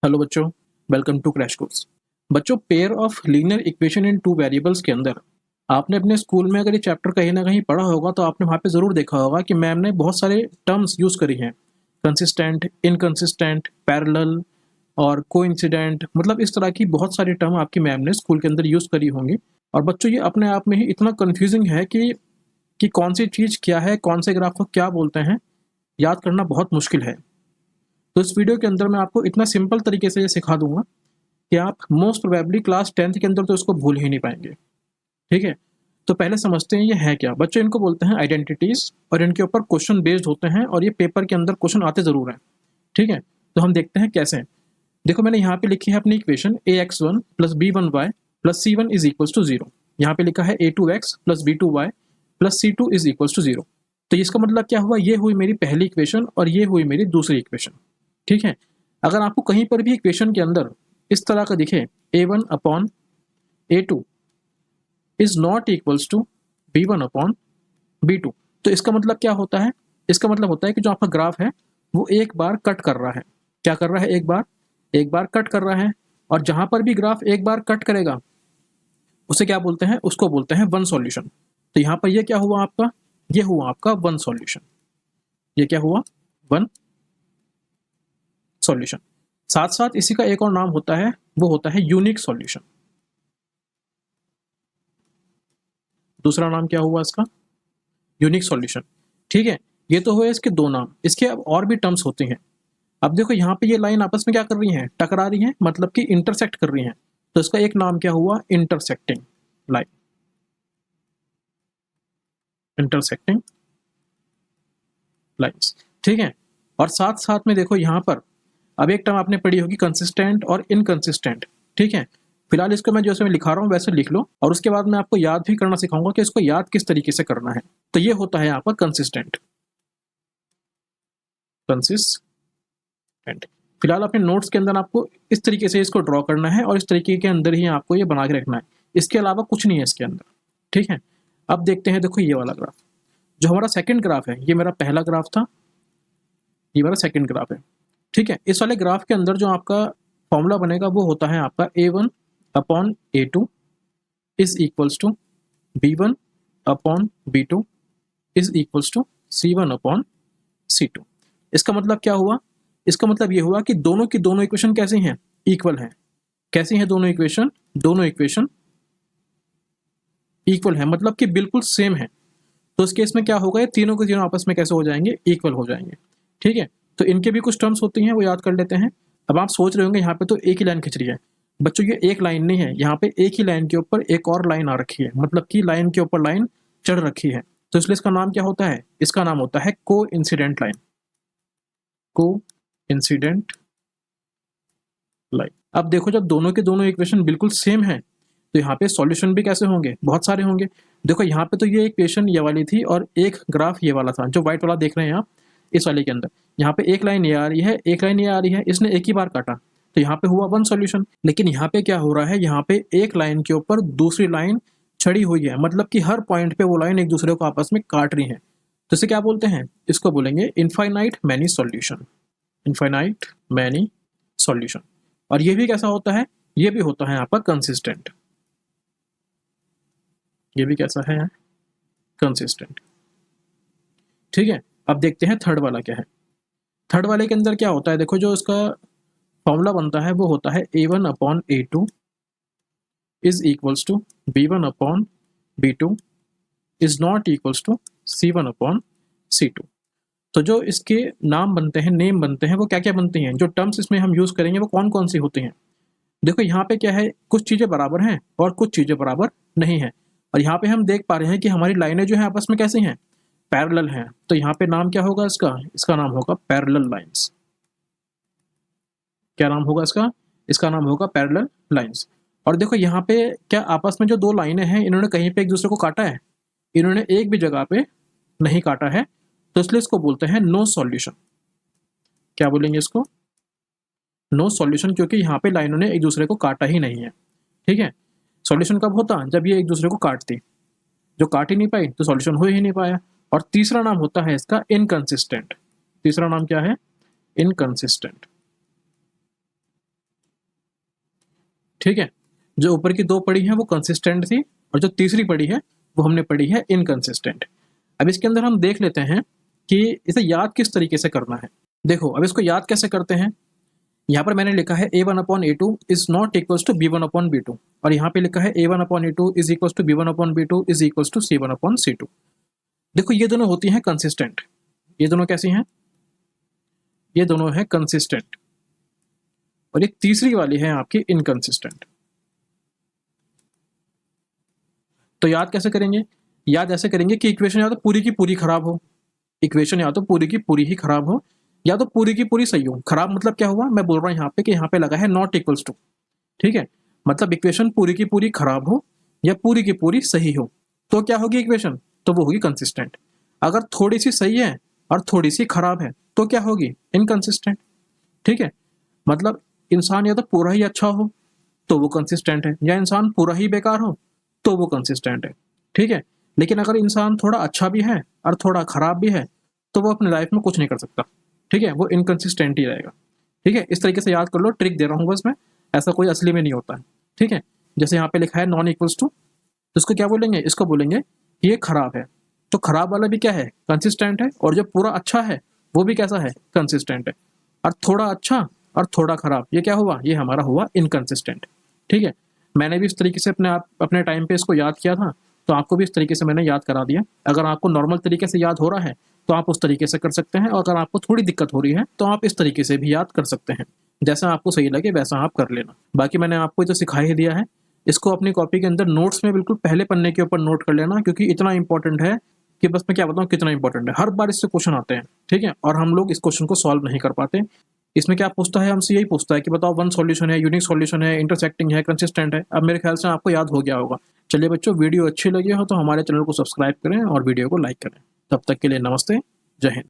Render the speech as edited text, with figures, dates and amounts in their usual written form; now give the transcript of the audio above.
Hello बच्चों, welcome to crash course. बच्चों, pair of linear equation in two variables के अंदर आपने अपने स्कूल में अगर ये चैप्टर कहीं ना कहीं पढ़ा होगा तो आपने वहाँ पे ज़रूर देखा होगा कि मैम ने बहुत सारे टर्म्स यूज़ करी हैं। कंसिस्टेंट, इनकंसिस्टेंट, पैरेलल और कोइंसिडेंट, मतलब इस तरह की बहुत सारी टर्म आपकी मैम ने स्कूल के अंदर यूज़ करी होंगी। और बच्चों, ये अपने आप में ही इतना कन्फ्यूजिंग है कि कौन सी चीज़ क्या है, कौन से ग्राफ को क्या बोलते हैं, याद करना बहुत मुश्किल है। तो इस वीडियो के अंदर मैं आपको इतना सिंपल तरीके से ये सिखा दूंगा कि आप मोस्ट प्रोबेबली क्लास 10th के अंदर तो इसको भूल ही नहीं पाएंगे। ठीक है, तो पहले समझते हैं ये है क्या। बच्चों, इनको बोलते हैं आइडेंटिटीज और इनके ऊपर क्वेश्चन बेस्ड होते हैं और ये पेपर के अंदर क्वेश्चन आते जरूर हैं। ठीक है, तो हम देखते हैं कैसे। देखो, मैंने यहाँ पे लिखी है अपनी equation ax1 plus b1y plus c1 is equals to 0। यहाँ पे लिखा है a2x plus b2y plus c2 is equals to 0। तो इसका मतलब क्या हुआ, ये हुई मेरी पहली इक्वेशन और ये हुई मेरी दूसरी इक्वेशन। ठीक है, अगर आपको कहीं पर भी इक्वेशन के अंदर इस तरह का दिखे a1 upon a2 is not equals to b1 upon b2, तो इसका मतलब क्या होता है? इसका मतलब होता है कि जो आपका ग्राफ है वो एक बार कट कर रहा है। क्या कर रहा है? एक बार कट कर रहा है। और जहां पर भी ग्राफ एक बार कट करेगा उसे क्या बोलते हैं? उसको बोलते हैं वन सॉल्यूशन। तो यहाँ पर ये क्या हुआ आपका? ये हुआ आपका वन सॉल्यूशन। ये क्या हुआ? One solution. साथ साथ इसी का एक और नाम होता है, वो होता है यूनिक सॉल्यूशन। दूसरा नाम क्या हुआ इसका? Unique solution. ठीक है, ये तो हुए इसके दो नाम। इसके अब और भी टर्म्स होते हैं। अब देखो, यहाँ पे ये लाइन आपस में क्या कर रही हैं? टकरा रही हैं, मतलब कि इंटरसेक्ट कर रही हैं। तो इसका एक नाम क्या हुआ? Intersecting line. Intersecting lines. ठीक है, और साथ साथ में देखो यहाँ पर अब एक टर्म आपने पढ़ी होगी, कंसिस्टेंट और इनकंसिस्टेंट। ठीक है, फिलहाल इसको मैं जैसे मैं लिखा रहा हूँ वैसे लिख लो, और उसके बाद मैं आपको याद भी करना सिखाऊंगा कि इसको याद किस तरीके से करना है। तो ये होता है यहाँ पर कंसिस्टेंट। कंसिस्टेंट। फिलहाल अपने नोट्स के अंदर आपको इस तरीके से इसको ड्रॉ करना है और इस तरीके के अंदर ही आपको ये बना के रखना है। इसके अलावा कुछ नहीं है इसके अंदर। ठीक है, अब देखते हैं। देखो, ये वाला ग्राफ जो हमारा सेकंड ग्राफ है, ये मेरा पहला ग्राफ था, ये मेरा सेकंड ग्राफ है। ठीक है, इस वाले ग्राफ के अंदर जो आपका फॉर्मूला बनेगा वो होता है आपका a1 upon a2 is equals to b1 upon b2 is equals to c1 upon c2। इसका मतलब क्या हुआ? इसका मतलब ये हुआ कि दोनों की दोनों इक्वेशन कैसी हैं? इक्वल हैं। कैसी हैं दोनों इक्वेशन? दोनों इक्वेशन इक्वल है, मतलब कि बिल्कुल सेम है। तो इस केस में क्या होगा? ये तीनों के तीनों आपस में कैसे हो जाएंगे? इक्वल हो जाएंगे। ठीक है, तो इनके भी कुछ टर्म्स होती हैं, वो याद कर लेते हैं। अब आप सोच रहे होंगे यहाँ पे तो एक ही लाइन खिंच रही है। बच्चों, ये एक लाइन नहीं है, यहाँ पे एक ही लाइन के ऊपर एक और लाइन आ रखी है, मतलब कि लाइन के ऊपर लाइन चढ़ रखी है। तो इसलिए इसका नाम क्या होता है? इसका नाम होता है को इंसिडेंट लाइन। को इंसिडेंट लाइन। अब देखो, जब दोनों के दोनों इक्वेशन बिल्कुल सेम है तो यहाँ पे सॉल्यूशन भी कैसे होंगे? बहुत सारे होंगे। देखो, यहाँ पे तो ये इक्वेशन ये वाली थी और एक ग्राफ ये वाला था, जो व्हाइट वाला देख रहे हैं आप इस वाले के अंदर। यहाँ पे एक लाइन ये आ रही है, एक लाइन ये आ रही है, इसने एक ही बार काटा, तो यहाँ पे हुआ वन सॉल्यूशन। लेकिन यहाँ पे क्या हो रहा है? यहाँ पे एक लाइन के ऊपर दूसरी लाइन चढ़ी हुई है, मतलब कि हर पॉइंट पे वो लाइन एक दूसरे को आपस में काट रही है। तो इसे क्या बोलते हैं? इसको बोलेंगे infinite many solution. Infinite many solution. और ये भी कैसा होता है? ये भी होता है आपका कंसिस्टेंट। ये भी कैसा है? कंसिस्टेंट। ठीक है, अब देखते हैं थर्ड वाला क्या है। थर्ड वाले के अंदर क्या होता है? देखो, जो इसका फॉर्मूला बनता है वो होता है a1 upon a2 is equals to b1 upon b2 is not equals to c1 upon c2। तो जो इसके नाम बनते हैं, नेम बनते हैं, वो क्या क्या बनती हैं? जो टर्म्स इसमें हम यूज करेंगे वो कौन कौन सी होती हैं? देखो, यहाँ पे क्या है, कुछ चीजें बराबर हैं और कुछ चीजें बराबर नहीं है। और यहाँ पे हम देख पा रहे हैं कि हमारी लाइनें जो है आपस में कैसी हैं? पैरेलल हैं। तो यहाँ पे नाम क्या होगा इसका? इसका नाम होगा पैरेलल लाइंस। क्या नाम होगा इसका? इसका नाम होगा पैरेलल लाइंस। और देखो, यहाँ पे क्या आपस में जो दो लाइनें हैं, इन्होंने कहीं पे एक दूसरे को काटा है? इन्होंने एक भी जगह पे नहीं काटा है, तो इसलिए इसको बोलते हैं नो सॉल्यूशन। क्या बोलेंगे इसको? नो सॉल्यूशन, क्योंकि यहाँ पे लाइनों ने एक दूसरे को काटा ही नहीं है। ठीक है, सॉल्यूशन कब होता? जब ये एक दूसरे को काटती। जो काट ही नहीं पाई तो सॉल्यूशन हो ही नहीं पाया। और तीसरा नाम होता है इसका इनकंसिस्टेंट। तीसरा नाम क्या है? इनकंसिस्टेंट। ठीक है, जो ऊपर की 2 पड़ी हैं वो कंसिस्टेंट थी और जो तीसरी पड़ी है वो हमने पढ़ी है इनकंसिस्टेंट। अब इसके अंदर हम देख लेते हैं कि इसे याद किस तरीके से करना है। देखो अब इसको याद कैसे करते हैं, यहाँ पर मैंने लिखा है a1/a2 is not equals to b1/b2 और यहाँ पे लिखा है a1/a2 is equals to b1/b2 is equals to c1/c2। देखो ये दोनों होती हैं कंसिस्टेंट, ये दोनों कैसी हैं, ये दोनों है कंसिस्टेंट और एक तीसरी वाली है आपकी इनकंसिस्टेंट। तो याद कैसे करेंगे, याद ऐसे करेंगे कि इक्वेशन या तो पूरी की पूरी खराब हो, इक्वेशन या तो पूरी की पूरी ही खराब हो या तो पूरी की पूरी सही हो। खराब मतलब क्या हुआ, मैं बोल रहा हूं यहाँ पे कि यहाँ पे लगा है नॉट इक्वल्स टू, ठीक है, मतलब इक्वेशन पूरी की पूरी खराब हो या पूरी की पूरी सही हो तो क्या होगी इक्वेशन, तो वो होगी कंसिस्टेंट। अगर थोड़ी सी सही है और थोड़ी सी खराब है तो क्या होगी, इनकंसिस्टेंट। ठीक है, मतलब इंसान या तो पूरा ही अच्छा हो तो वो कंसिस्टेंट है, या इंसान पूरा ही बेकार हो तो वो कंसिस्टेंट है। ठीक है, लेकिन अगर इंसान थोड़ा अच्छा भी है और थोड़ा खराब भी है तो वो अपनी लाइफ में कुछ नहीं कर सकता। ठीक है, वो इनकंसिस्टेंट ही रहेगा। ठीक है, इस तरीके से याद कर लो, ट्रिक दे रहा हूँ बस मैं, ऐसा कोई असली में नहीं होता है। ठीक है, जैसे यहाँ पे लिखा है नॉन इक्वल्स टू, तो इसको क्या बोलेंगे, इसको बोलेंगे कि ये खराब है, तो खराब वाला भी क्या है, कंसिस्टेंट है, और जो पूरा अच्छा है वो भी कैसा है, कंसिस्टेंट है। और थोड़ा अच्छा और थोड़ा खराब ये क्या हुआ, ये हमारा हुआ इनकंसिस्टेंट। ठीक है, मैंने भी इस तरीके से अपने टाइम पे इसको याद किया था, तो आपको भी इस तरीके से मैंने याद करा दिया। अगर आपको नॉर्मल तरीके से याद हो रहा है तो आप उस तरीके से कर सकते हैं, और अगर आपको थोड़ी दिक्कत हो रही है तो आप इस तरीके से भी याद कर सकते हैं। जैसा आपको सही लगे वैसा आप कर लेना। बाकी मैंने आपको तो सिखा ही दिया है, इसको अपनी कॉपी के अंदर नोट्स में बिल्कुल पहले पन्ने के ऊपर नोट कर लेना, क्योंकि इतना इंपॉर्टेंट है कि बस मैं क्या बताऊं कितना इंपॉर्टेंट है। हर बार इससे क्वेश्चन आते हैं, ठीक है, और हम लोग इस क्वेश्चन को सॉल्व नहीं कर पाते। इसमें क्या पूछता है, हमसे यही पूछता है कि बताओ वन सॉल्यूशन है, यूनिक सॉल्यूशन है, इंटरसेक्टिंग है, कंसिस्टेंट है। अब मेरे ख्याल से आपको याद हो गया होगा। चलिए बच्चों, वीडियो अच्छी लगी हो तो हमारे चैनल को सब्सक्राइब करें और वीडियो को लाइक करें। तब तक के लिए नमस्ते, जय हिंद।